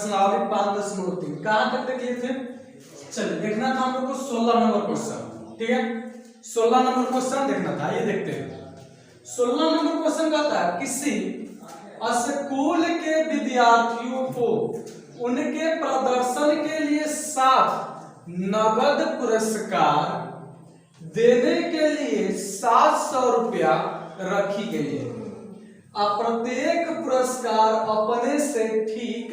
प्रश्नावली 5.3 कहां तक देख लिए थे। चलिए देखना था हम लोग को 16 नंबर क्वेश्चन। ठीक है, 16 नंबर क्वेश्चन देखना था। ये देखते हैं 16 नंबर क्वेश्चन कहता है किसी स्कूल के विद्यार्थियों को उनके प्रदर्शन के लिए 7 नगद पुरस्कार देने के लिए 700 रुपया रखी गई है। प्रत्येक पुरस्कार अपने से ठीक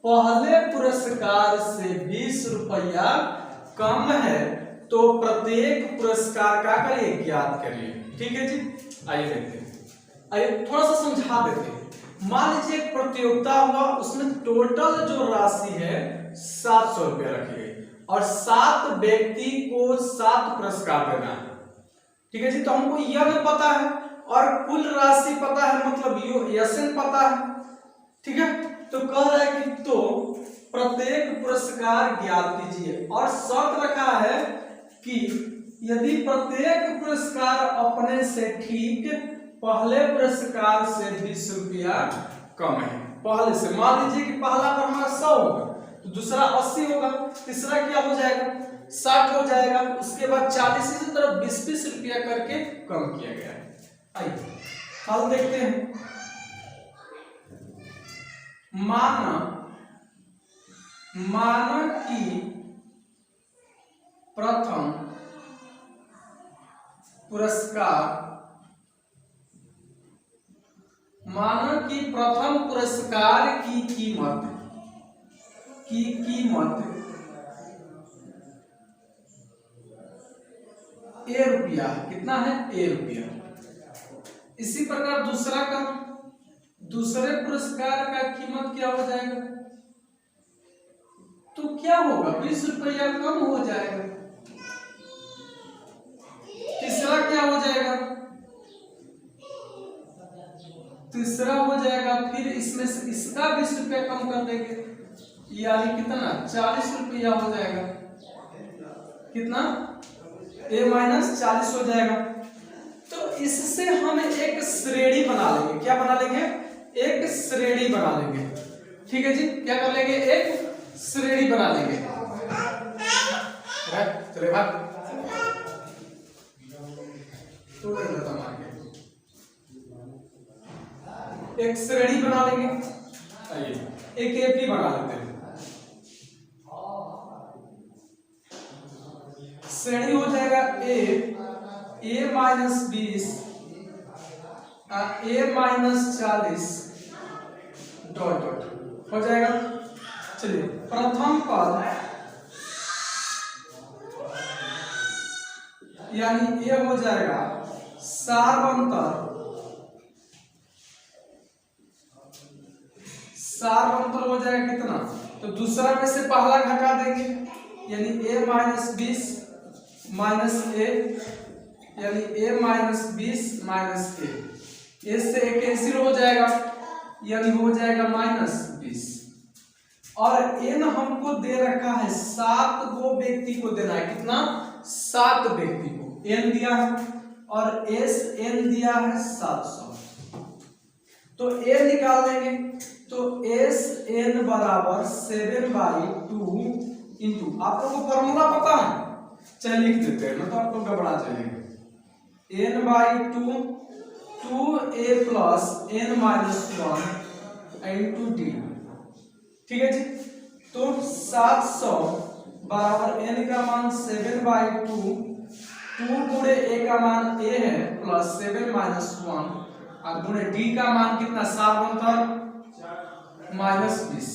पहले पुरस्कार से 20 रुपया कम है, तो प्रत्येक पुरस्कार का करिए ज्ञात करिए। ठीक है जी, आइए देखते हैं। आइए थोड़ा सा समझा देते हैं। मान लीजिए एक प्रतियोगिता हुआ, उसमें टोटल जो राशि है 700 रुपया रखी गई और 7 व्यक्ति को 7 पुरस्कार देना है। ठीक है जी, तो हमको यह भी पता है और कुल राशि पता है, मतलब यशन पता है। ठीक है, तो कह रहा है कि तो प्रत्येक पुरस्कार ज्ञात कीजिए और शर्त रखा है कि यदि प्रत्येक पुरस्कार अपने से ठीक पहले पुरस्कार से 20 रुपया कम है। पहले से मान लीजिए कि पहला पर हमारा 100 होगा, तो दूसरा 80 होगा, तीसरा क्या हो जाएगा 60 हो जाएगा, उसके बाद 40 की तरफ 20-20 रुपया करके कम किया गया है। आइए हल देखते हैं। माना कि प्रथम पुरस्कार की कीमत ए रुपया, कितना है ए रुपया। इसी प्रकार दूसरे पुरस्कार का कीमत क्या हो जाएगा, तो क्या होगा 20 रुपया कम हो जाएगा। तीसरा क्या हो जाएगा, तीसरा हो जाएगा, फिर इसमें से इसका 20 रुपया कम कर देंगे, यानी कितना 40 रुपया हो जाएगा। कितना a - 40 हो जाएगा। तो इससे हम एक श्रेणी बना लेंगे। क्या बना लेंगे, एक श्रेणी बना लेंगे। ठीक है जी, क्या कर लेंगे, एक श्रेणी बना लेंगे। चले भाग तो एक श्रेणी बना लेंगे। आइए एक एपी बना लेते हैं। श्रेणी हो जाएगा a - 20 a - 40 डॉट डॉट हो जाएगा। चलिए प्रथम पद यानी ये हो जाएगा सार्वंतर हो जाएगा कितना, तो दूसरा में से पहला घटा देंगे, यानी a - 20 - a, यानी a - 20 - a, a से a कैंसिल हो जाएगा, यानी हो जाएगा -20। और n हमको दे रखा है 7 गो व्यक्ति को देना है। कितना 7 व्यक्ति को n दिया है और n दिया है 700। तो a निकाल लेंगे, तो Sn बराबर 7/2 इंटू, आप लोगों को फॉर्मूला पता है, चलिए लिख देते हैं, मतलब आप लोग घबरा जाएंगे। n/2 2a plus n - 1 into d। ठीक है जी, तो 700 बराबर n का मान 7/2, 2 गुणे a का मान a है प्लस 7 - 1 और गुणे d का मान कितना 7 -20।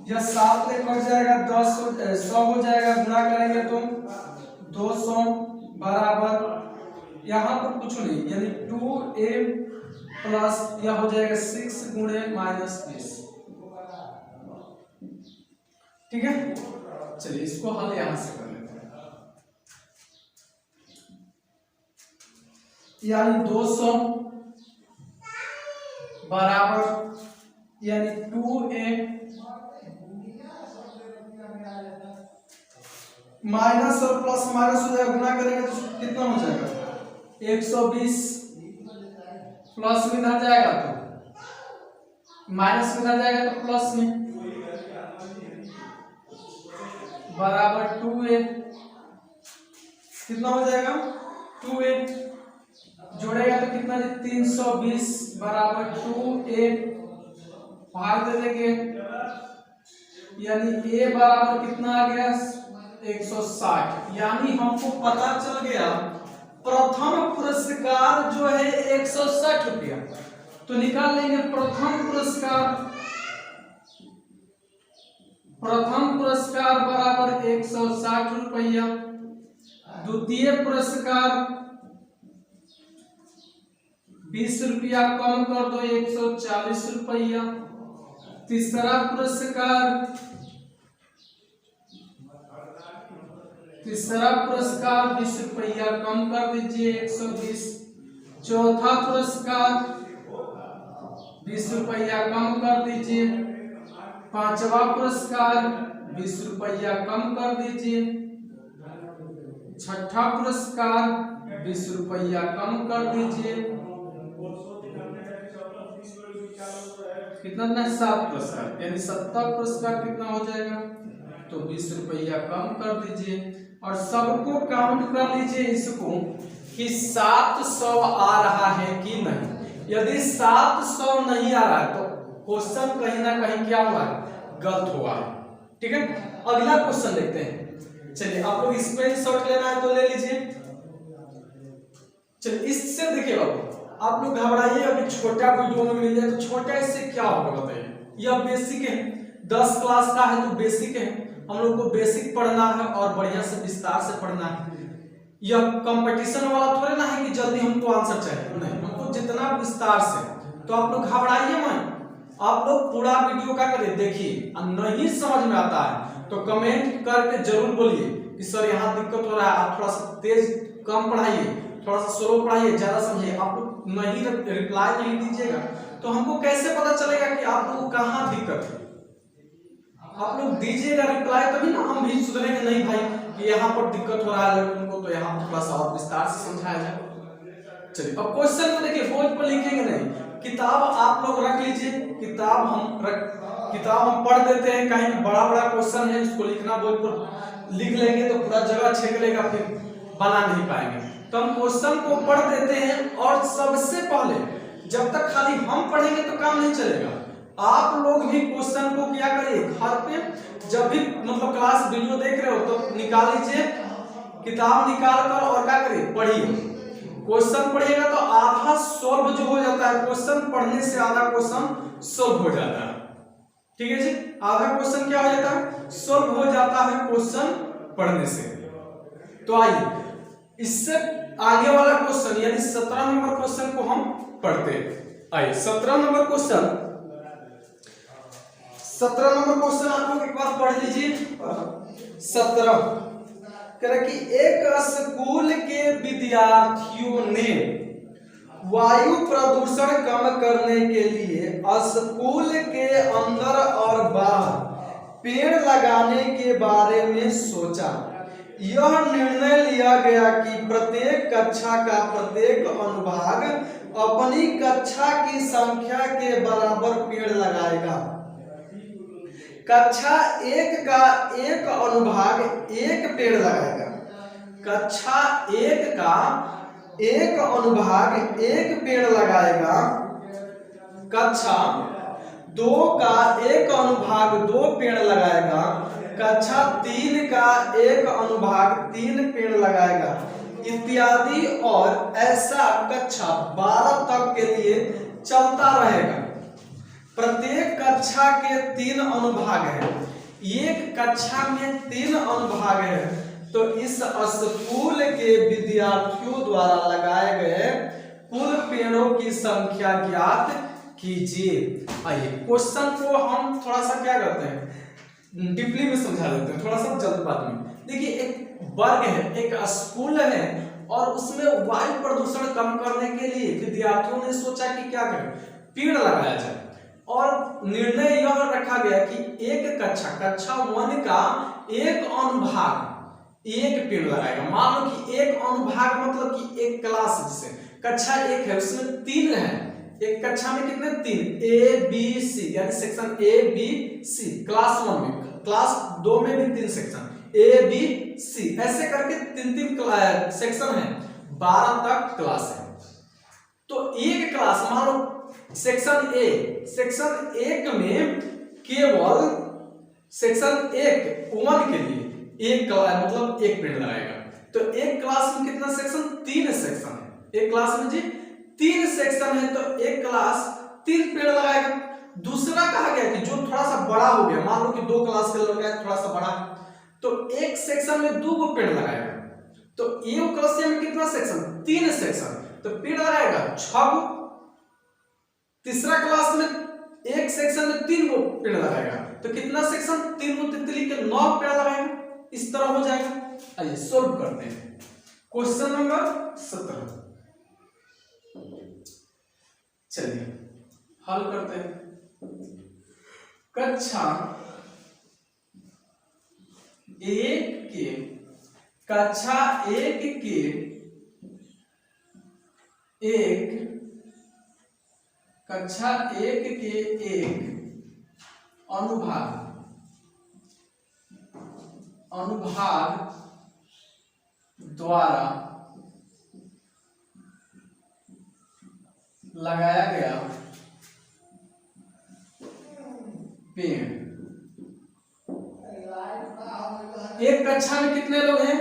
यह 7 से कट जाएगा 100 हो जाएगा, गुणा करेंगे तो 200 बराबर यहाँ पर कुछ नहीं, यानी 2a प्लस यह हो जाएगा 6 गुणे -20। ठीक है, चलिए इसको हल यहां से कर लेते हैं। यानी 200 बराबर यानी 2a माइनस और प्लस माइनस हो जाएगा, गुणा करेंगे तो कितना हो जाएगा 120 प्लस में आ जाएगा तो माइनस में आ जाएगा तो प्लस में बराबर 2a, कितना हो जाएगा 2a, जोड़ेगा तो कितना 320 बराबर 2a, भाग दे देंगे यानी a बराबर कितना आ गया 160। यानी हमको पता चल गया प्रथम पुरस्कार जो है 160 रुपया। तो निकाल लेंगे प्रथम पुरस्कार बराबर 160 रुपया, द्वितीय पुरस्कार 20 रुपया कम कर दो 140 रुपया, तीसरा पुरस्कार 20 रुपया कम कर दीजिए 120, चौथा पुरस्कार 20 रुपया कम कर दीजिए, पांचवा पुरस्कार 20 रुपया कम कर दीजिए, छठा पुरस्कार 20 रुपया कम कर दीजिए, कितना ना 7 पुरस्कार यानी 70 पुरस्कार कितना हो जाएगा तो 20 रुपया कम कर दीजिए और सबको काउंट कर लीजिए इसको कि 700 आ रहा है कि नहीं। यदि 700 नहीं आ रहा है तो क्वेश्चन कहीं ना कहीं क्या हुआ है गलत हुआ है। ठीक है, अगला क्वेश्चन देखते हैं। चलिए आप लोग स्क्रीनशॉट लेना है तो ले लीजिए। चलिए इससे देखिए बाबू आप लोग घबराइए, अभी छोटा वीडियो में मिल जाए तो छोटा इससे क्या होगा बताइए। यह बेसिक है, 10 क्लास का है तो बेसिक है, हम लोग को बेसिक पढ़ना है और बढ़िया से विस्तार से पढ़ना है। यह कंपटीशन वाला थोड़े ना है कि जल्दी हमको आंसर चाहिए, नहीं, हमको जितना विस्तार से। तो आप लोग घबराइए मत, आप लोग पूरा वीडियो का करें देखिए, नहीं समझ में आता है तो कमेंट करके जरूर बोलिए कि सर यहाँ दिक्कत हो रहा है, आप थोड़ा सा तेज कम पढ़ाइए, थोड़ा सा स्लो पढ़ाइए, ज्यादा समझिए। आप लोग नहीं रिप्लाई नहीं दीजिएगा तो हमको कैसे पता चलेगा कि आप लोगों को कहाँ दिक्कत है। आप लोग दीजिएगा रिप्लाई तभी ना हम भी सुधरेंगे, नहीं भाई कि यहाँ पर दिक्कत हो रहा है लड़कों को तो यहाँ थोड़ा सा और विस्तार से समझाया जाए। चलिए अब क्वेश्चन में देखिए, बोर्ड पर लिखेंगे नहीं, किताब आप लोग रख लीजिए, किताब हम पढ़ देते हैं, कहीं बड़ा क्वेश्चन है उसको लिखना बोर्ड पर लिख लेंगे तो पूरा जगह छेक लेगा, फिर बना नहीं पाएंगे। तो हम क्वेश्चन को पढ़ देते हैं और सबसे पहले जब तक खाली हम पढ़ेंगे तो काम नहीं चलेगा, आप लोग भी क्वेश्चन को क्या करिए घर पे जब भी मतलब क्लास वीडियो देख रहे हो तो निकाल लीजिए, किताब निकाल कर और क्या करिए पढ़िए। क्वेश्चन पढ़िएगा तो आधा सॉल्व जो हो जाता है, क्वेश्चन पढ़ने से आधा क्वेश्चन सॉल्व हो जाता है। ठीक है जी, आधा क्वेश्चन क्या हो जाता है सॉल्व हो जाता है क्वेश्चन पढ़ने से। तो आइए इससे आगे वाला क्वेश्चन यानी 17 नंबर क्वेश्चन को हम पढ़ते हैं। आइए 17 नंबर क्वेश्चन आप लोग एक बार पढ़ लीजिए। 17 कह रहा कि एक स्कूल के विद्यार्थियों ने वायु प्रदूषण कम करने के लिए स्कूल के अंदर और बाहर पेड़ लगाने के बारे में सोचा। यह निर्णय लिया गया कि प्रत्येक कक्षा का प्रत्येक अनुभाग अपनी कक्षा की संख्या के बराबर पेड़ लगाएगा। कक्षा 1 का एक अनुभाग एक पेड़ लगाएगा, कक्षा 1 का एक अनुभाग एक पेड़ लगाएगा, कक्षा 2 का एक अनुभाग 2 पेड़ लगाएगा, कक्षा 3 का एक अनुभाग 3 पेड़ लगाएगा इत्यादि, और ऐसा कक्षा 12 तक के लिए चलता रहेगा। प्रत्येक कक्षा के 3 अनुभाग हैं, एक कक्षा में 3 अनुभाग हैं, तो इस स्कूल के विद्यार्थियों द्वारा लगाए गए कुल पेड़ों की संख्या ज्ञात कीजिए। आइए क्वेश्चन को हम थोड़ा सा क्या करते हैं डीपली में समझा देते हैं, थोड़ा सा जल्दबाजी में। देखिए एक वर्ग है, एक स्कूल है और उसमें वायु प्रदूषण कम करने के लिए विद्यार्थियों ने सोचा कि क्या करें पेड़ लगाया जाए, और निर्णय यह रखा गया कि एक कक्षा 1 का एक अनुभाग एक पेड़ लगाएगा। मान लो कि एक अनुभाग मतलब कि एक क्लास, जैसे कक्षा 1 है उसमें 3 है, एक कक्षा में कितने 3 ए बी सी यानी section A B C, class 1 में, क्लास 2 में भी 3 सेक्शन ए बी सी, ऐसे करके 3 सेक्शन है, 12 तक क्लास है। तो एक क्लास मान लो सेक्शन सेक्शन 1 में केवल सेक्शन 1 के लिए एक मतलब एक पीरियड लगाएगा। तो एक क्लास में कितना सेक्शन 3 सेक्शन है, एक क्लास में जी 3 सेक्शन है, तो एक क्लास 3 पीरियड लगाएगा। दूसरा कहा गया कि जो थोड़ा सा बड़ा हो गया, मान लो कि 2 क्लास के लड़का है थोड़ा सा बड़ा, तो एक सेक्शन में 2 पीरियड लगाएगा। तो ये क्लास में कितना सेक्शन 3 सेक्शन, तो पीरियड लगाएगा 6। तीसरा क्लास में एक सेक्शन में 3 पीरियड लगाएगा, तो कितना सेक्शन 3 तितली के 9 पीरियड लगाएगा। इस तरह हो जाएगा। आइए सॉल्व करते हैं क्वेश्चन नंबर 17। चलिए हल करते हैं। कक्षा 1 के एक अनुभाग द्वारा लगाया गया पेड़। एक कक्षा में कितने लोग हैं,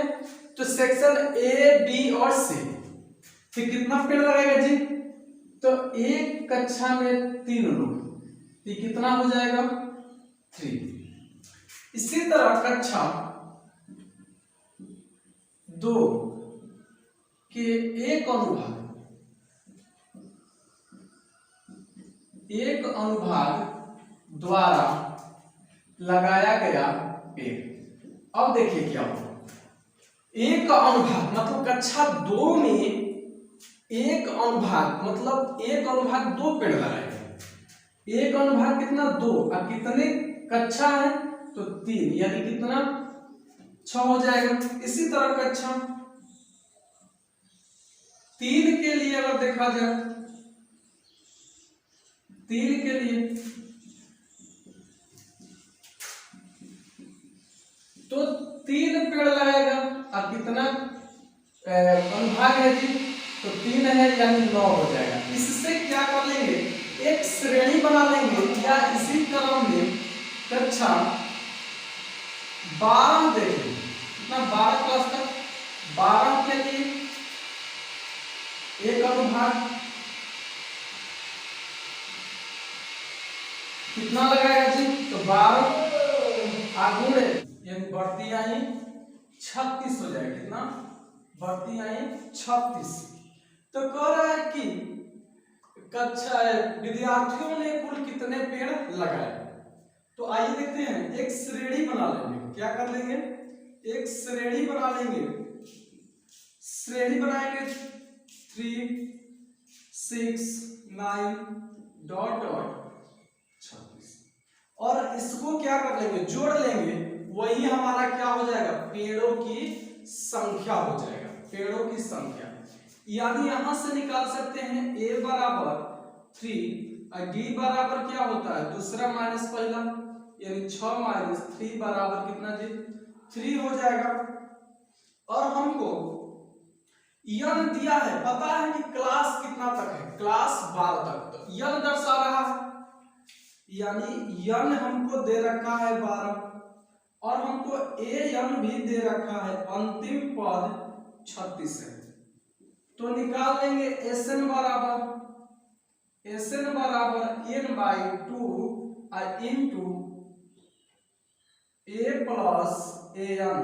तो सेक्शन ए बी और सी, फिर कितना पेड़ लगाएगा जी, तो एक कक्षा में 3 लोग, ये कितना हो जाएगा 3। इसी तरह कक्षा 2 के एक अनुभाग द्वारा लगाया गया पेड़। अब देखिए क्या होगा, एक अनुभाग मतलब कक्षा 2 में एक अनुभाग मतलब एक अनुभाग 2 पेड़ लगाएगा। एक अनुभाग कितना 2, और कितने कक्षा है तो 3, यानी कितना 6 हो जाएगा। इसी तरह कक्षा 3 के लिए अगर देखा जाए, 3 के लिए तो 3 पेड़ लगाएगा, और कितना अनुभाग है जी, तो 3 है यानी 9 हो जाएगा। इससे क्या कर लेंगे, एक श्रेणी बना लेंगे, या इसी क्रम में कक्षा 12 देखें, कितना 12 क्लास तक, 12 के लिए एक अनुभाग कितना लगाएगा जी, तो 12 आगुण यानी बढ़ती आई 36 हो जाएगा। कितना बढ़ती आई 36। तो कह रहा है कि कक्षा विद्यार्थियों ने कुल कितने पेड़ लगाए। तो आइए देखते हैं, एक श्रेणी बना लेंगे। क्या कर लेंगे, एक श्रेणी बना लेंगे। श्रेणी बनाएंगे 3 6 9 डॉट डॉट 36, और इसको क्या कर लेंगे, जोड़ लेंगे, वही हमारा क्या हो जाएगा, पेड़ों की संख्या हो जाएगा, पेड़ों की संख्या। यानी यहां से निकाल सकते हैं a बराबर 3 और d बराबर क्या होता है, दूसरा माइनस पहला, यानी 6 माइनस 3 बराबर कितना जी 3 हो जाएगा। और हमको यन दिया है, पता है कि क्लास कितना तक है, क्लास 12 तक, तो यन दर्शा रहा है, यानी यन हमको दे रखा है 12, और हमको ए यन भी दे रखा है, अंतिम पद 36 है। तो निकाल लेंगे एसएन बराबर n बाई 2 और इनटू a प्लस an।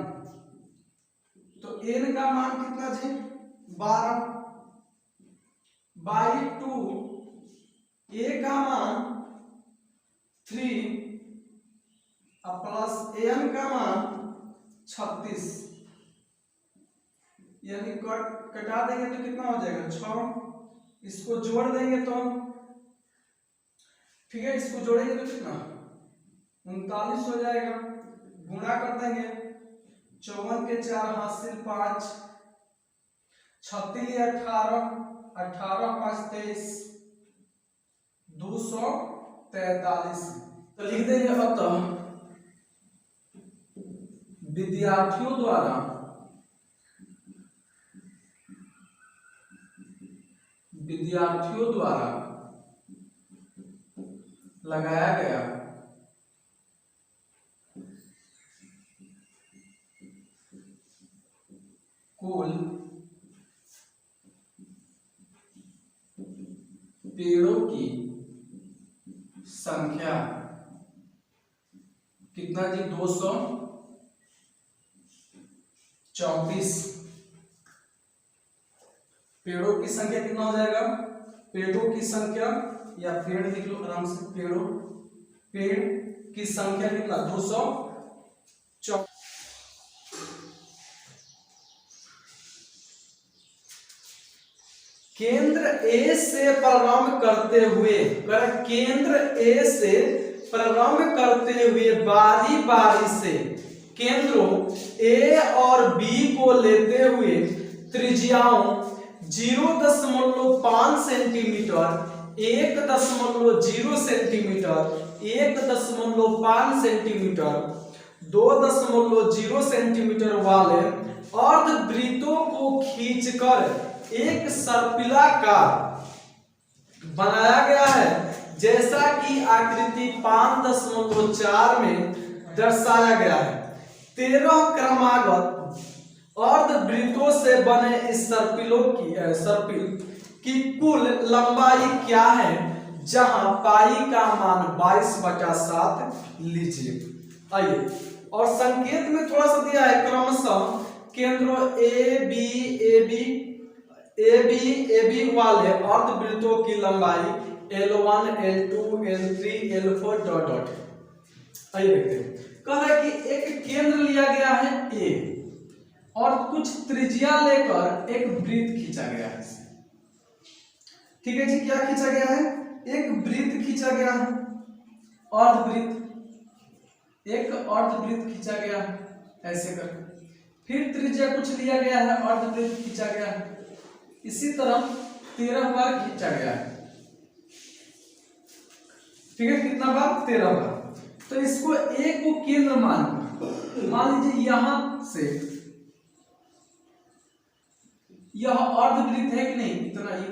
तो n का मान कितना जी 12 बाई 2, a का मान 3 और प्लस an का मान 36, यानी कटा देंगे तो कितना हो जाएगा 6। इसको जोड़ देंगे तो ठीक है, इसको जोड़ेंगे तो कितना 39 हो जाएगा। गुणा कर देंगे, 54 के 4 हासिल 5, 36 18 18 5 23, 243। तो लिख देंगे अतः विद्यार्थियों द्वारा लगाया गया कुल पेड़ों की संख्या कितना जी? 234। पेड़ों की संख्या कितना हो जाएगा? पेड़ों की संख्या या पेड़ लिख लो आराम से, पेड़ की संख्या कितना? 234। केंद्र ए से प्रारंभ करते हुए, केंद्र ए से प्रारंभ करते हुए बारी बारी से केंद्रों ए और बी को लेते हुए त्रिज्याओं 0.5 सेंटीमीटर, 1.0 सेंटीमीटर, 1.5 सेंटीमीटर, 2.0 सेंटीमीटर वाले अर्धवृत्तों को खींचकर एक सर्पिलाकार बनाया गया है, जैसा कि आकृति 5.4 में दर्शाया गया है। 13 क्रमागत अर्धवृत्तों से बने इस सर्पिल की कुल लंबाई क्या है? जहां पाई का मान 22/7 लीजिए। आइए, और संकेत में थोड़ा सा दिया है क्रमशः केंद्रों ए बी वाले अर्धवृत्तों की लंबाई L1, L2, L3, L4 dot dot. आइए देखते हैं। कह रहा है कि एक केंद्र लिया गया है A और कुछ त्रिज्या लेकर एक वृत्त खींचा गया है। ठीक है जी, क्या खींचा गया है? एक वृत्त खींचा गया है, अर्धवृत्त, एक अर्धवृत्त खींचा गया है ऐसे करके। फिर त्रिज्या कुछ लिया गया है, अर्धवृत्त खींचा गया है। इसी तरह 13 बार खींचा गया है। ठीक है, कितना बार? 13 बार। तो इसको एक को केंद्र मान लीजिए, यहां से यह अर्धवृत्त है कि नहीं? इतना ही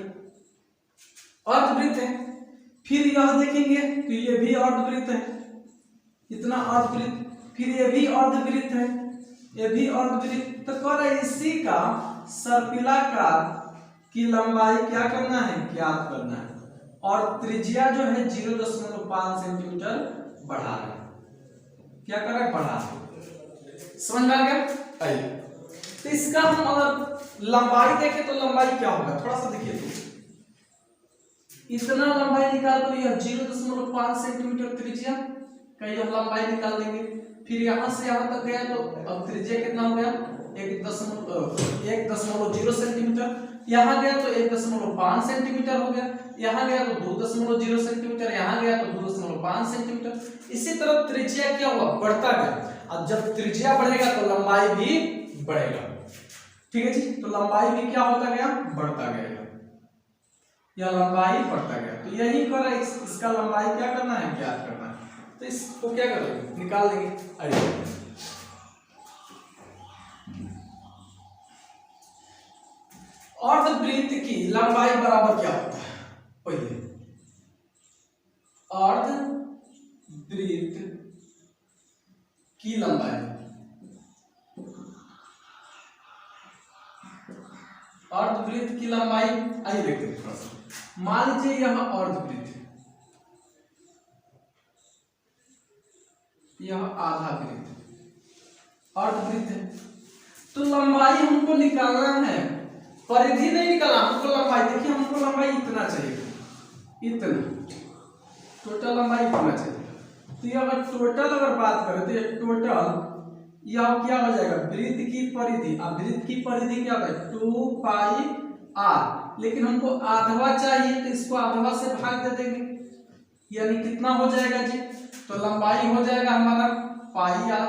अर्धवृत्त है। फिर यह देखेंगे तो ये भी अर्धवृत्त है, इतना अर्धवृत्त। फिर ये भी अर्धवृत्त है, ये भी अर्धवृत्त। तो कह रहा है इसी का सर्पिलाकार की लंबाई क्या करना है? ज्ञात करना है। और त्रिज्या जो है 0.5 सेंटीमीटर बढ़ा है। क्या कर रहा है? बढ़ा है। समझ में आ गया? आइए, तो इसका हम अगर लंबाई देखें तो लंबाई क्या होगा? थोड़ा सा देखिए तो, इतना लंबाई निकाल कर यह 0.5 सेंटीमीटर त्रिज्या का यह लंबाई निकाल देंगे। फिर यहां से यहां तक गया तो अब त्रिज्या कितना हो गया? 1.0 सेंटीमीटर। यहाँ गया तो 1.5 सेंटीमीटर हो गया, यहाँ गया तो 2.0 सेंटीमीटर, यहाँ गया तो 2.5 सेंटीमीटर। इसी तरह त्रिज्या क्या हुआ? बढ़ता गया। अब जब त्रिज्या बढ़ेगा तो लंबाई भी बढ़ेगा। ठीक है जी, तो लंबाई भी क्या होता गया? बढ़ता गया। यह लंबाई बढ़ता गया। तो यही कर इसका लंबाई क्या करना है? ज्ञात करना है। तो इसको क्या करेंगे? निकाल देंगे। आइए, अर्धवृत्त की लंबाई बराबर क्या होता है? पहले अर्धवृत्त की लंबाई, अर्धवृत्त की लंबाई आइए देखते हैं थोड़ा सा। मान लीजिए यह अर्धवृत्त है, यह आधा वृत्त अर्धवृत्त है। तो लंबाई हमको निकालना है, परिधि नहीं निकालना, हमको लंबाई। देखिए, हमको लंबाई इतना चाहिए, इतना टोटल लंबाई इतना चाहिए। तो ये अगर टोटल अगर बात करें तो ये टोटल यह क्या हो जाएगा? वृत्त की परिधि। अब वृत्त की परिधि क्या है? 2 पाई r। लेकिन हमको आधवा चाहिए तो इसको आधवा से भाग दे देंगे, यानी कितना हो जाएगा जी? तो लंबाई हो जाएगा हमारा पाई r।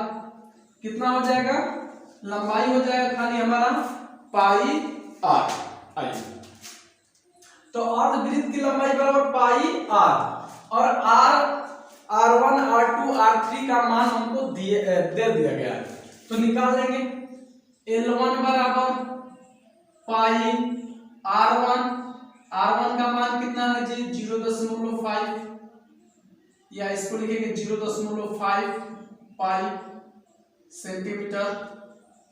कितना हो जाएगा? लंबाई हो जाएगा खाली हमारा पाई r। आइए, तो अर्धवृत्त की लंबाई बराबर पाई r। और R1 R2 R3 का मान हमको दे दिया गया है, तो निकाल लेंगे। L1 बराबर पाई R1 का मान कितना है जी 0.5, या इसको लिखेंगे 0.5 पाई सेंटीमीटर।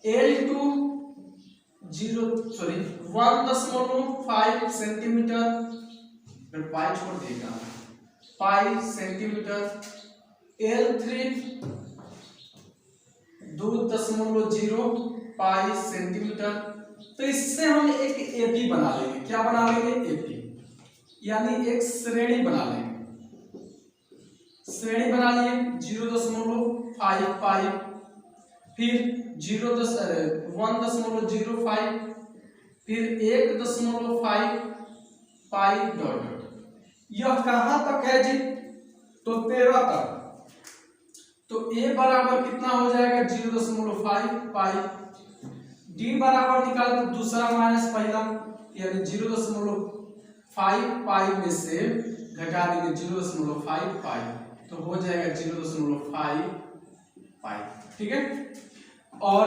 L2 1.5 सेंटीमीटर, फिर पाई छोड़ देगा, पाई सेंटीमीटर। L3 2.0 पाई सेंटीमीटर। तो इससे हम एक एपी बना लेंगे। क्या बना लेंगे? एपी, यानी एक श्रेणी बना लेंगे। श्रेणी बना लिए 0.5 पाई, फिर 1.05, फिर 1.5 पाई डॉट। यह कहां तक है जी? तो 13 तक। तो a बराबर कितना हो जाएगा 0.5 पाई। d बराबर निकाले तो दूसरा माइनस पहला, यानी 0.5 पाई में से घटा देंगे 0.5 पाई, तो हो जाएगा 0.5 पाई। ठीक है। और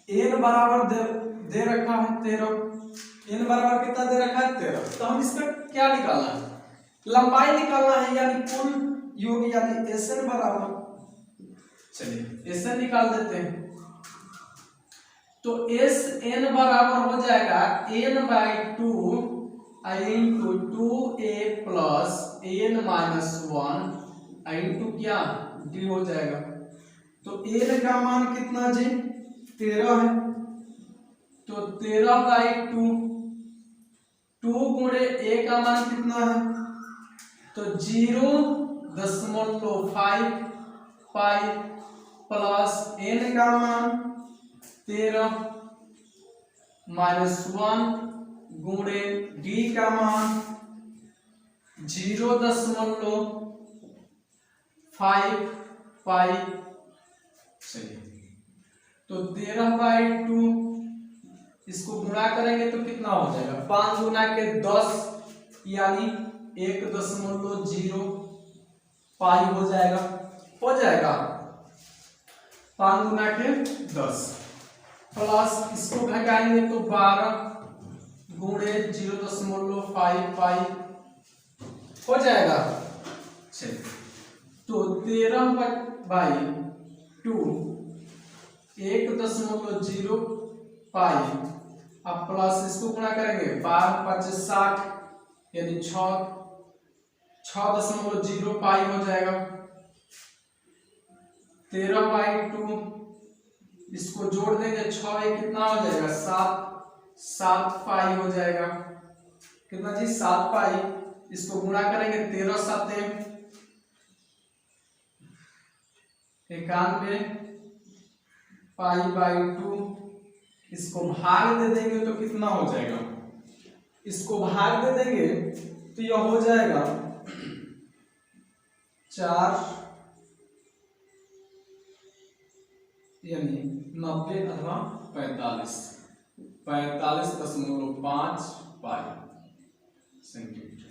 n बराबर दे रखा है 13, n बराबर कितना दे रखा है 13। तो हम इसका क्या निकालना है? लंबाई निकालना है, यानी कुल योग, यानी Sn बराबर, चलिए Sn निकाल देते हैं। तो Sn बराबर हो जाएगा n/2 into 2a plus n minus 1 into क्या d हो जाएगा। तो n का मान कितना जी 13 है, तो 13/2, 2 गुणे a का मान कितना है, तो 0.5 पाई प्लस n का मान 13 माइनस 1 गुणे d का मान 0.5 पाई। चलिए, तो 13/2 इसको गुणा करेंगे तो कितना हो जाएगा 5 गुना के 10, यानी 1.0 पाई हो जाएगा। 5 गुना के 10 प्लस इसको घटाएंगे तो 12 गुणे 0.5 पाई हो जाएगा। चलिए, तो 13/2 1.0 पाई, अब प्लस इसको गुणा करेंगे 12×5 = 60, यानी 6.0 पाई हो जाएगा। 13/2 इसको जोड़ देंगे 6 कितना हो जाएगा 7 पाई हो जाएगा। कितना जी 7 पाई। इसको गुणा करेंगे 13×7 = 91 पाई/2। इसको भाग दे देंगे तो कितना हो जाएगा, इसको भाग दे देंगे तो यह हो जाएगा 4, यानी 90 अथवा 45.5 पाई सेंटीमीटर।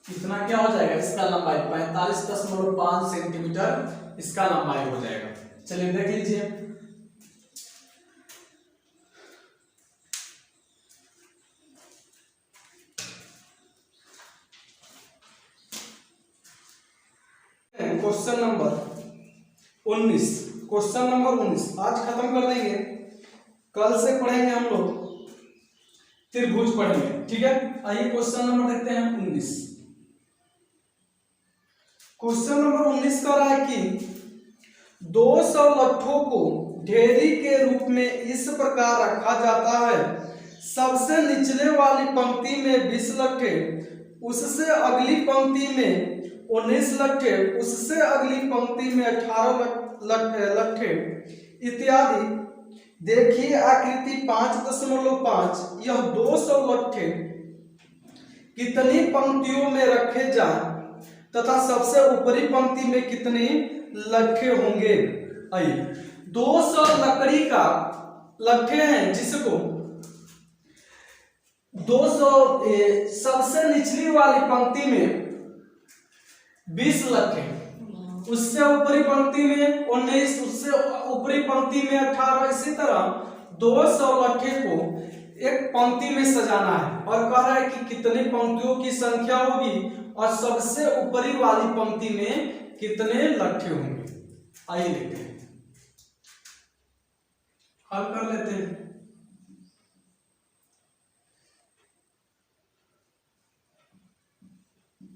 कितना क्या हो जाएगा इसका लंबाई 45.5 सेंटीमीटर इसका लंबाई हो जाएगा। चलिए देख लीजिए, क्वेश्चन नंबर 19। क्वेश्चन नंबर 19 आज खत्म कर देंगे, कल से पढ़ेंगे हम लोग त्रिभुज पढ़ेंगे। ठीक है, आइए क्वेश्चन नंबर देखते हैं 19। क्वेश्चन नंबर 19 कह रहा है कि 200 लट्ठों को ढेरी के रूप में इस प्रकार रखा जाता है, सबसे निचले वाली पंक्ति में 20 लट्ठे, उससे अगली पंक्ति में 19 लट्ठे, उससे अगली पंक्ति में 18 लट्ठे इत्यादि। देखिए आकृति 5.5। यह 200 लट्ठे कितनी पंक्तियों में रखे जाएं तथा सबसे ऊपरी पंक्ति में कितने लट्ठे होंगे। आइए 200 लकड़ी का लट्ठे हैं, जिसको 200 सबसे निचली वाली पंक्ति में 20 लट्ठे, उससे ऊपरी पंक्ति में 19, उससे ऊपरी पंक्ति में 18, इसी तरह 200 लट्ठे को एक पंक्ति में सजाना है और कह रहा है कि कितने पंक्तियों की संख्या होगी और सबसे ऊपरी वाली पंक्ति में कितने लट्ठे होंगे। आइए देखते हैं, हल कर लेते हैं।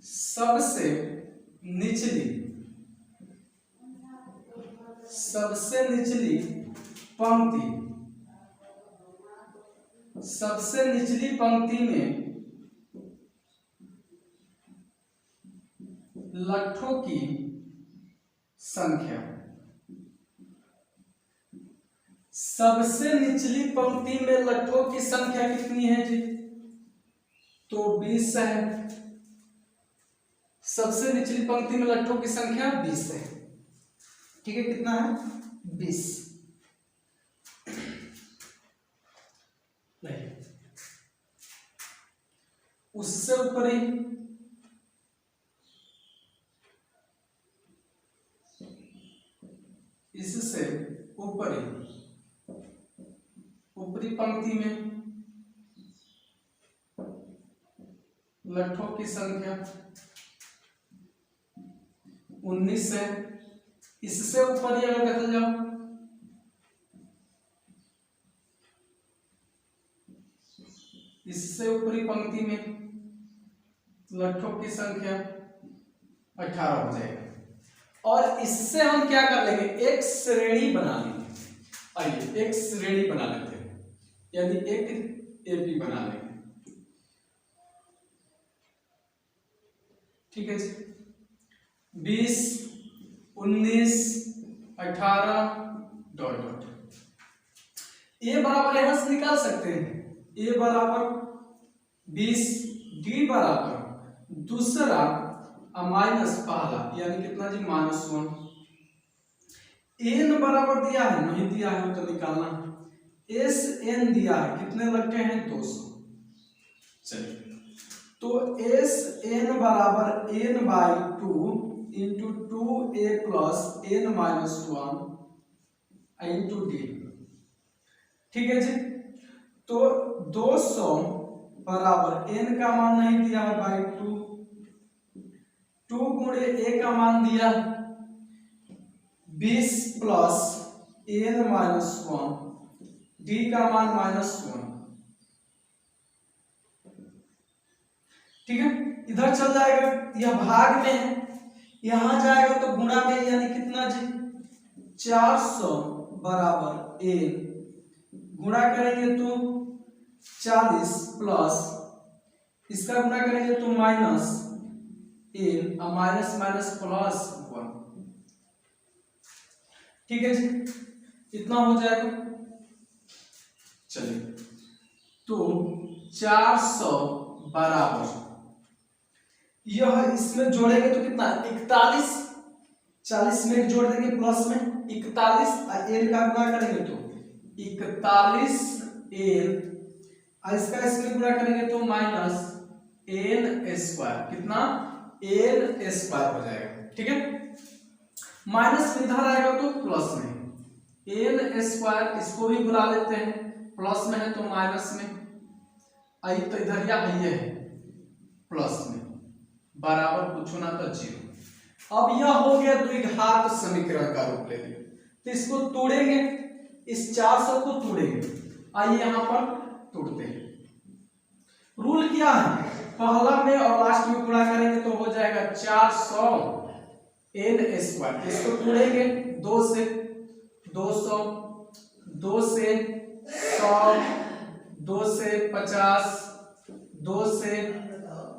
सबसे निचली पंक्ति में लट्ठों की संख्या, सबसे निचली पंक्ति में लट्ठों की संख्या कितनी है जी? तो 20 है। सबसे निचली पंक्ति में लट्ठों की संख्या 20 है, ठीक है। कितना है? 20। नहीं, उससे ऊपरी इससे ऊपरी पंक्ति में लट्ठों की संख्या 19 है। इससे ऊपर अगर देखा जाओ इससे ऊपरी पंक्ति में लट्ठों की संख्या 18 हो जाएगी और इससे हम क्या कर लेंगे? एक श्रेणी बना लेंगे। आइए एक श्रेणी बना लेते हैं, यानी एक एपी बना लेंगे, ठीक है जी। 20, 19, 18 डॉट डॉट, ए बराबर यहां से निकाल सकते हैं। ए बराबर 20, डी बराबर दूसरा माइनस पहला, यानी कितना जी? -1। एन बराबर दिया है, नहीं दिया है तो निकालना। एस एन दिया है, कितने लट्ठे हैं? 200। चलिए, तो एस एन बराबर n by 2 into 2a plus n minus 1 into D, ठीक है जी। तो 200 बराबर n का मान नहीं दिया है बाई 2 गुणे a का मान दिया 20 प्लस n माइनस 1, डी का मान -1, ठीक है। इधर चल जाएगा, यह भाग में है, यहां जाएगा तो गुणा में, यानी कितना जी? 400 बराबर n, गुणा करेंगे तो 40 प्लस इसका गुणा करेंगे तो minus n, minus minus plus 1, ठीक है जी। इतना हो जाएगा। चलिए, तो 400 बराबर यह इसमें जोड़ेंगे तो कितना? 41, 40 में जोड़ देंगे प्लस में 41, n का गुणा करेंगे तो 41 n, इसका इसमें गुणा करेंगे तो माइनस n स्क्वायर, कितना? n स्क्वायर हो जाएगा, ठीक है। माइनस में इधर आएगा तो प्लस में n स्क्वायर, इसको भी बुला लेते हैं, प्लस में है तो माइनस में, आई तो इधर या ये है प्लस में, बराबर कुछ ना तो 0। अब यह हो गया द्विघात समीकरण का रूप ले लिया, तो इसको तोड़ेंगे, इस 400 को तोड़ेंगे। आइए यहां पर तोड़ते हैं। रूल क्या है? पहला में और लास्ट में गुणा करेंगे तो हो जाएगा 400 n स्क्वायर, इसको तोड़ेंगे 2 से 200, 2 से 100, 2 से 50, 2 से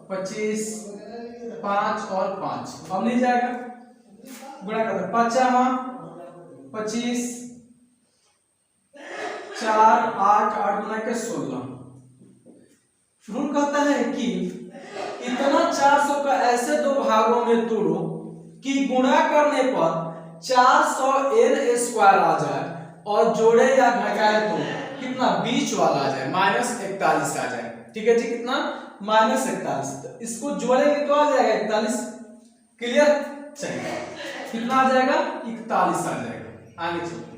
25, 5 और 5, अब नहीं जाएगा, गुणा करते 5 25, 4 8 8 गुना के 16। रूल कहता है कि इतना 400 का ऐसे दो भागों में तोड़ो कि गुणा करने पर 400 n स्क्वायर आ जाए और जोड़े या घटाए तो कितना? बीच वाला आ जाए, -41 आ जाए। ठीक है जी, कितना -41। तो इसको जोड़ेंगे तो आ जाएगा 41। क्लियर, चलिए कितना आ जाएगा 41 आ जाएगा। आगे चलते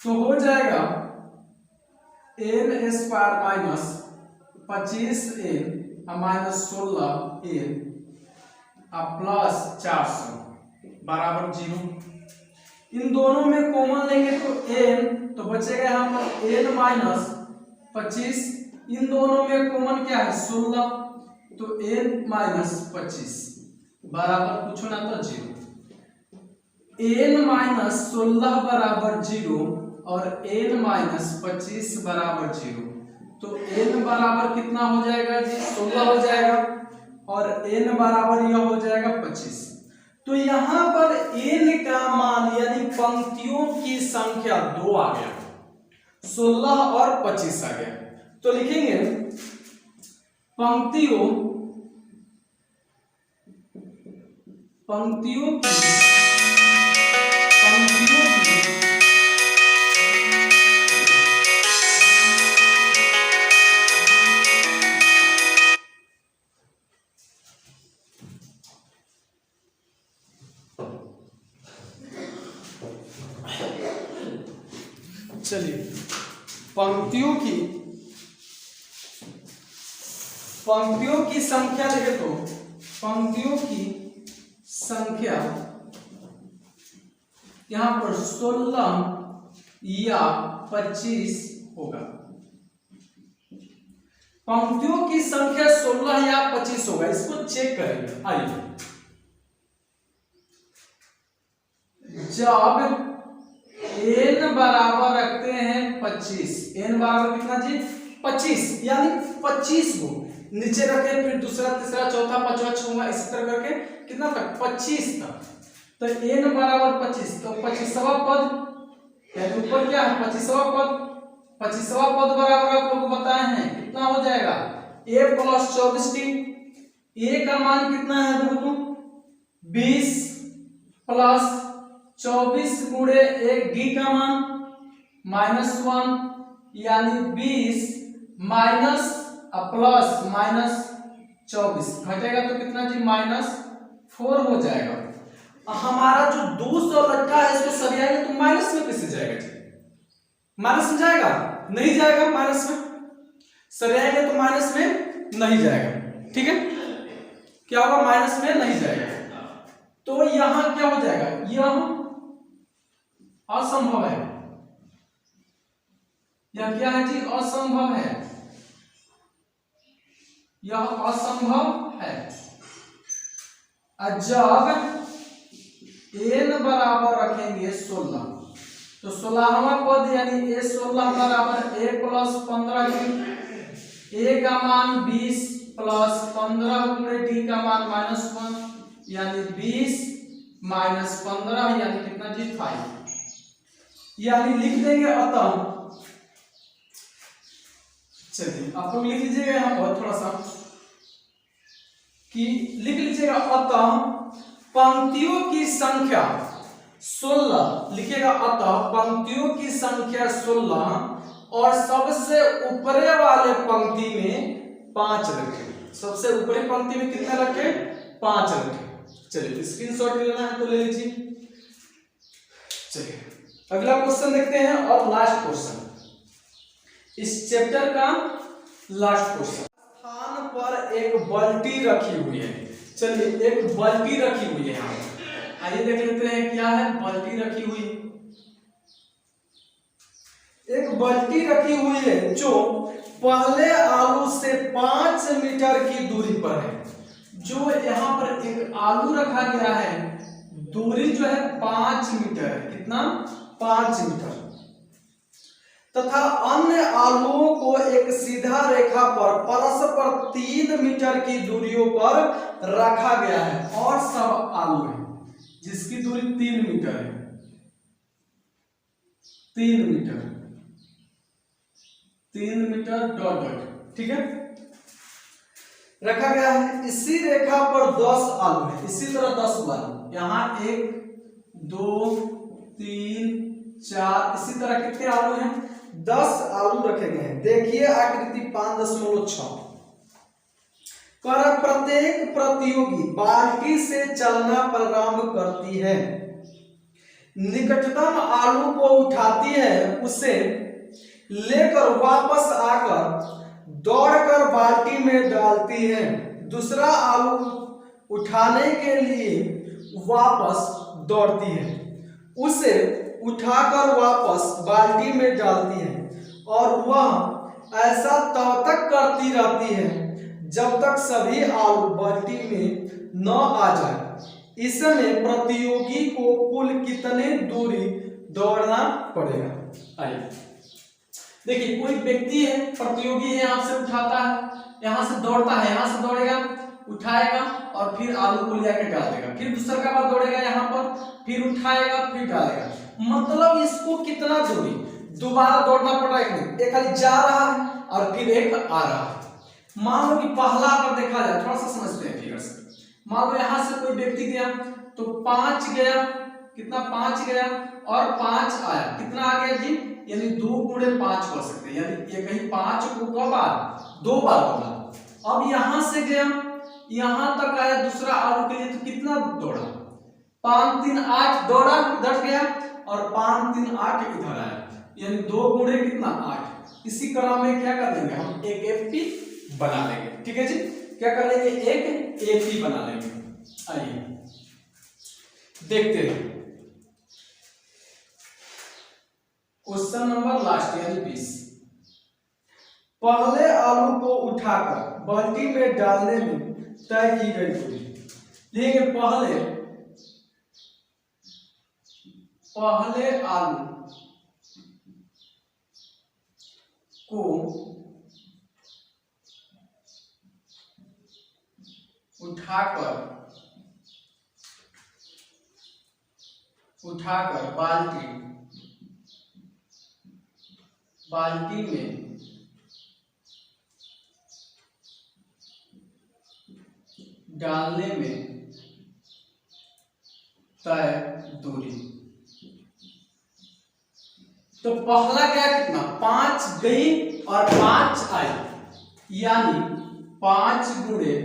तो हो जाएगा n square minus 25n minus 16n plus 400 बराबर 0। इन दोनों में कॉमन लेंगे तो n, तो बचेगा यहाँ पर n माइनस 25। इन दोनों में कॉमन क्या है 16, तो n माइनस 25 बराबर कुछ ना तो 0। n माइनस 16 बराबर 0 और n माइनस 25 बराबर 0, तो n बराबर कितना हो जाएगा जी 16 हो जाएगा और n बराबर यह हो जाएगा 25। तो यहां पर n का मान यानी पंक्तियों की संख्या 2 आ गया, 16 और 25 आ गया। तो लिखेंगे पंक्तियों की चलिए पंक्तियों की संख्या देखे तो पंक्तियों की संख्या यहां पर 16 या 25 होगा। पंक्तियों की संख्या 16 या 25 होगा, इसको चेक करेंगे। आइए, जब n बराबर रखते हैं 25, n बराबर कितना जी 25, यानी 25 को नीचे रखे, फिर दूसरा तीसरा चौथा पांचवा छठवां इसी तरह करके कितना तक 25 तक, तो n बराबर 25, तो 25वां पद यानी ऊपर क्या है 25वां पद, 25वां पद बराबर आप लोग को बताए हैं कितना हो जाएगा a प्लस 24t। a का मान कितना है देखो तो 20 प्लस 24 गुणे 1 d का मान -1, यानी 20 माइनस प्लस -24 घटेगा तो कितना जी -4 हो जाएगा। हमारा जो 200 लटका है इसको सरियाएंगे तो माइनस में कैसे जाएगा जी, माइनस में जाएगा नहीं जाएगा, माइनस में सरियाएंगे तो माइनस में नहीं जाएगा। ठीक है, क्या होगा माइनस में नहीं जाएगा, तो यहां क्या हो जाएगा, यह असंभव है। यह क्या है जी असंभव है, यह असंभव है। जब n बराबर रखेंगे 16, तो 16वां पद यानी a16 बराबर a प्लस 15 a का मान 20 प्लस 15 गुणे d का मान -1, यानी 20 माइनस 15 यानी कितना जी 5, यानी लिख देंगे अतः। चलिए आप लोग लिख लीजिएगा यहाँ पर थोड़ा सा कि लिख लीजिएगा अतः पंक्तियों की संख्या 16, लिखिएगा अतः पंक्तियों की संख्या 16 और सबसे ऊपरे वाले पंक्ति में 5 रखें। सबसे ऊपरी पंक्ति में कितने रखे 5 रखें। चलिए स्क्रीनशॉट लेना है तो ले लीजिए। चलिए अगला क्वेश्चन देखते हैं और लास्ट क्वेश्चन इस चैप्टर का लास्ट क्वेश्चन। स्थान पर एक बाल्टी रखी हुई है। चलिए एक बाल्टी रखी हुई है यहाँ, आइए देख लेते हैं क्या है। बाल्टी रखी हुई, एक बाल्टी रखी हुई है जो पहले आलू से 5 मीटर की दूरी पर है। जो यहाँ पर एक आलू रखा गया है, दूरी जो है 5 मीटर है। कितना 5 मीटर, तथा अन्य आलुओं को एक सीधा रेखा पर परस्पर 3 मीटर की दूरियों पर रखा गया है। और सब आलू है जिसकी दूरी 3 मीटर है, 3 मीटर डॉट डॉट, ठीक है, रखा गया है। इसी रेखा पर 10 आलू है, इसी तरह 10 आलू, यहाँ 1 2 3 4, इसी तरह कितने आलू हैं 10 आलू रखे गए हैं। देखिए आकृति 5.6 कर प्रत्येक प्रतियोगी बाल्टी से चलना प्रारंभ करती है, निकटतम आलू को उठाती है, उसे लेकर वापस आकर दौड़कर बाल्टी में डालती है, दूसरा आलू उठाने के लिए वापस दौड़ती है, उसे उठाकर वापस बाल्टी में डालती है और वह ऐसा तब तक करती रहती है जब तक सभी आलू बाल्टी में न आ जाए। इसमें प्रतियोगी को कुल कितने दूरी दौड़ना पड़ेगा। आइए देखिए, कोई व्यक्ति है, प्रतियोगी है, यहाँ से उठाता है, यहाँ से दौड़ता है, यहाँ से दौड़ेगा, उठाएगा और फिर आलू को ले आके डाल देगा, फिर दूसरा का बार दौड़ेगा यहाँ पर, फिर उठाएगा, फिर डालेगा। मतलब इसको कितना दूरी दोबारा दौड़ना पड़ रहा है, एक खाली जा रहा है और फिर एक आ रहा है। मान लो कि पहला अगर देखा जाए, थोड़ा सा समझते हैं फिगर से। मान लो यहाँ से कोई व्यक्ति गया तो 5 गया, कितना 5 गया और 5 आया, कितना आ गया जी, यानी 2 गुणे 5 कर सकते हैं, यानी ये कहीं 5 को कब बार 2 बार होगा। अब यहाँ से गया यहाँ तक आया दूसरा आलू के लिए, तो कितना दौड़ा, 5 3 8 दौड़ा, उधर गया और 5 3 8 इधर आया, यानी 2 गुणे कितना 8। इसी क्रम में क्या कर लेंगे हम, एक एपी बना लेंगे। ठीक है जी, क्या कर लेंगे, एक एपी बना लेंगे। आइए देखते हैं क्वेश्चन नंबर लास्ट यानी 20। पहले आलू को उठाकर बाल्टी में डालने में तय की गई दूरी, लेकिन पहले आलू को उठाकर बाल्टी में डालने में तय दूरी। तो पहला क्या, कितना 5 गई और 5 आई, यानी 5 गुणे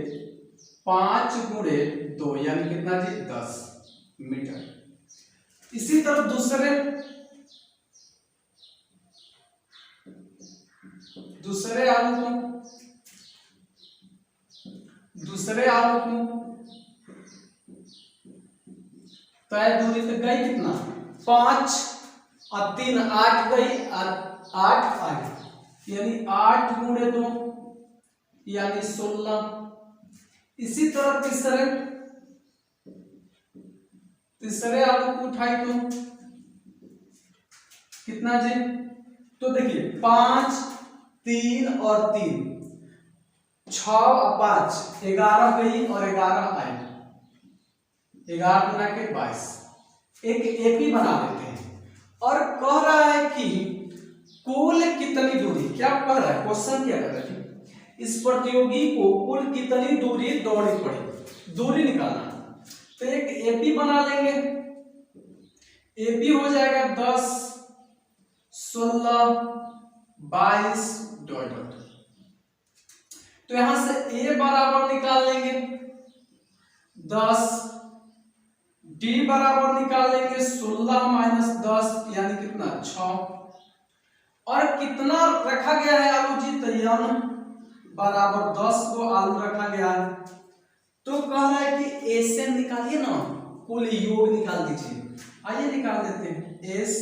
2 यानी कितना जी 10 मीटर। इसी तरह दूसरे आलू को तय दूरी पे गई कितना 5 और 3 8 गई और 8 आई, यानी 8 गुणे 2 यानी 16। इसी तरह तीसरे आलू को उठाई तो कितना जी, तो देखिए 5 3 और 3 6 और 5 11 गई और 11 आई, 11 गुना के 22। एक एपी बना लेते हैं और कह रहा है कि कुल कितनी दूरी, क्या कह रहा है, क्वेश्चन क्या कर रहा है, इस प्रतियोगी को कुल कितनी दूरी दौड़नी पड़ेगी, दूरी निकालना। तो एक एपी बना लेंगे, एपी हो जाएगा 10 16 22 डॉट डॉट। तो यहां से ए बराबर निकाल लेंगे 10, डी बराबर निकाल लेंगे 16 माइनस 10 यानी कितना 6, और कितना रखा गया है आलू जी, तो बराबर 10 को आलू रखा गया है। तो कह रहा है कि एस एन निकालिए ना, कुल योग निकाल दीजिए। आइए निकाल देते हैं एस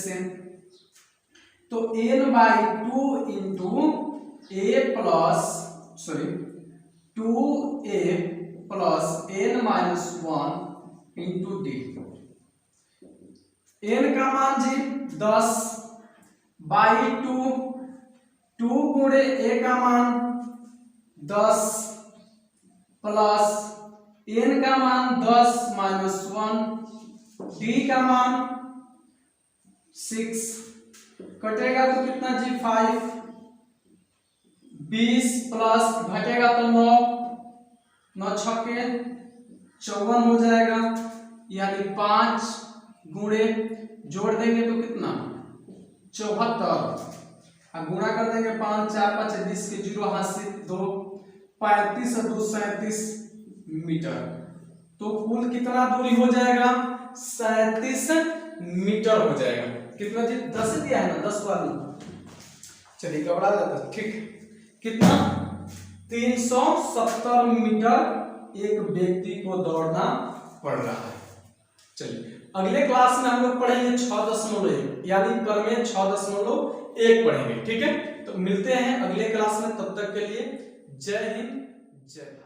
एन। तो n by 2 into A plus 2a plus n minus 1 into D. n का मान जी 10 बाई 2 गुणे a का मान 10 प्लस n का मान 10 माइनस 1, d का मान 6, कटेगा तो कितना जी 5, 20 प्लस घटेगा तो 9, 9 छक्के 54 हो जाएगा, यानी 5 गुणे जोड़ देंगे तो कितना 74 गुणा कर देंगे 5 4 5 20 के 0 हाथ से 2 35 और 2 37 मीटर। तो कुल कितना दूरी हो जाएगा 37 मीटर हो जाएगा। कितना जी 10 दिया है ना 10 वाली। चलिए घबरा जाता ठीक कितना 370 मीटर एक व्यक्ति को दौड़ना पड़ रहा है। चलिए अगले क्लास में हम लोग पढ़ेंगे 6.1 यानी प्रमेय 6.1 पढ़ेंगे। ठीक है तो मिलते हैं अगले क्लास में, तब तक के लिए जय हिंद जय।